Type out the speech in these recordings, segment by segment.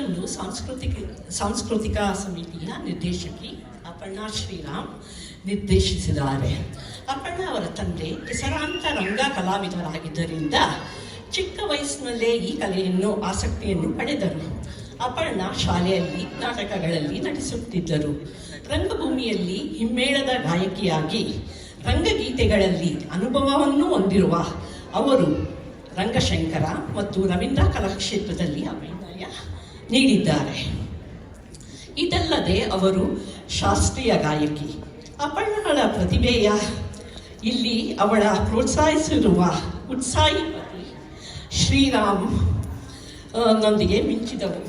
ಇಷ್ಟನ್ನು ಸಾಂಸ್ಕೃತಿಕ ಸಮಿತಿಯ ನಿರ್ದೇಶಕಿ ಅಪರ್ಣಾ ಶ್ರೀರಾಮ್ ನಿರ್ದೇಶಿಸಿದ್ದಾರೆ. ಅಪರ್ಣಾ ಅವರ ತಂದೆ ಹೆಸರಾಂತ ರಂಗ ಕಲಾವಿದರಾಗಿದ್ದರಿಂದ ಚಿಕ್ಕ ವಯಸ್ಸಿನಲ್ಲೇ ಈ ಕಲೆಯನ್ನು ಆಸಕ್ತಿಯನ್ನು ಪಡೆದರು. ಅಪರ್ಣಾ ಶಾಲೆಯಲ್ಲಿ ನಾಟಕಗಳಲ್ಲಿ ನಟಿಸುತ್ತಿದ್ದರು. ರಂಗಭೂಮಿಯಲ್ಲಿ ಹಿಮ್ಮೇಳದ ಗಾಯಕಿಯಾಗಿ ರಂಗಗೀತೆಗಳಲ್ಲಿ ಅನುಭವವನ್ನು ಹೊಂದಿರುವ ಅವರು ರಂಗಶಂಕರ ಮತ್ತು ರವೀಂದ್ರ ಕಲಾಕ್ಷೇತ್ರದಲ್ಲಿ ಅಭಿನಯ ನೀಡಿದ್ದಾರೆ. ಇದಲ್ಲದೆ ಅವರು ಶಾಸ್ತ್ರೀಯ ಗಾಯಕಿ. ಅಪರ್ಣಾಳ ಪ್ರತಿಭೆಯ ಇಲ್ಲಿ ಅವಳ ಪ್ರೋತ್ಸಾಹಿಸಿರುವ ಉತ್ಸಾಹಿ ಪತಿ ಶ್ರೀರಾಮ್ ನೊಂದಿಗೆ ಮಿಂಚಿದವು.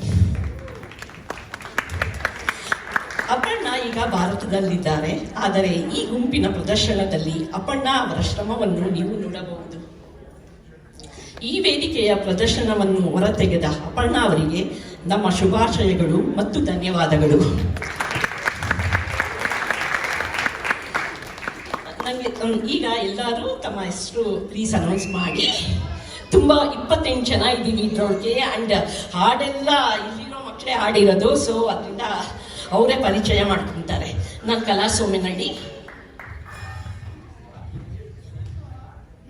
ಅಪರ್ಣಾ ಈಗ ಭಾರತದಲ್ಲಿದ್ದಾರೆ. ಆದರೆ ಈ ಗುಂಪಿನ ಪ್ರದರ್ಶನದಲ್ಲಿ ಅಪರ್ಣಾ ಅವರ ಶ್ರಮವನ್ನು ನೀವು ನೋಡಬಹುದು. ಈ ವೇದಿಕೆಯ ಪ್ರದರ್ಶನವನ್ನು ಹೊರತೆಗೆದ ಅಪರ್ಣಾ ಅವರಿಗೆ ನಮ್ಮ ಶುಭಾಶಯಗಳು ಮತ್ತು ಧನ್ಯವಾದಗಳು. ನನಗೆ ಈಗ ಎಲ್ಲರೂ ತಮ್ಮ ಹೆಸರು ಪ್ಲೀಸ್ ಅನೌನ್ಸ್ ಮಾಡಿ. ತುಂಬ 28 ಜನ ಇದ್ದೀವಿ ಇದ್ರೊಳಗೆ. ಆ್ಯಂಡ್ ಹಾಡೆಲ್ಲ ಇಲ್ಲಿರೋ ಮಕ್ಕಳೇ ಹಾಡಿರೋದು. ಸೊ ಅದರಿಂದ ಅವರೇ ಪರಿಚಯ ಮಾಡ್ಕೊತಾರೆ. ನಾನು ಕಲಾ Somenahalli.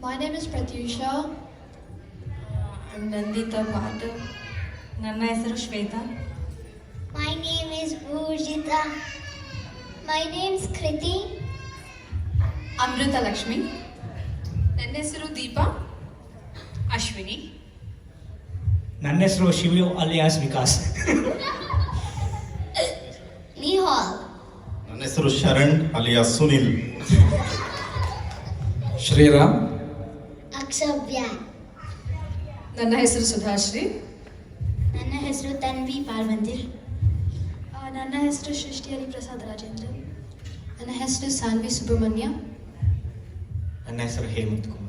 My name is Pratyusha. I'm Nandita Bhatt. ನನ್ನ ಹೆಸರು Shweta. My name is Pujita. My name is Kriti. ಅಮೃತ ಲಕ್ಷ್ಮಿ. ನನ್ನ ಹೆಸರು ದೀಪಾ. ಅಶ್ವಿನಿ. ನನ್ನ ಹೆಸರು ಶಿವ ಅಲಿಯಾಸ್ ವಿಕಾಸ್. Nihal. ನನ್ನ ಹೆಸರು ಶರಣ್ ಅಲಿಯಾಸ್ ಸುನಿಲ್. ಶ್ರೀರಾಮ್. Akshavya. ನನ್ನ ಹೆಸರು ಸುಧಾಶ್ರೀ. ನನ್ನ ಹೆಸರು ತನ್ವಿ ಪಾರ್ವಂತಿರ್. ನನ್ನ ಹೆಸರು ಸೃಷ್ಟಿ ಹರಿಪ್ರಸಾದ್ ರಾಜೇಂದ್ರ. ನನ್ನ ಹೆಸರು ಸಾನ್ವಿ ಸುಬ್ರಹ್ಮಣ್ಯ. ನನ್ನ ಹೆಸರು ಹೇಮಂತ್ ಕುಮಾರ್.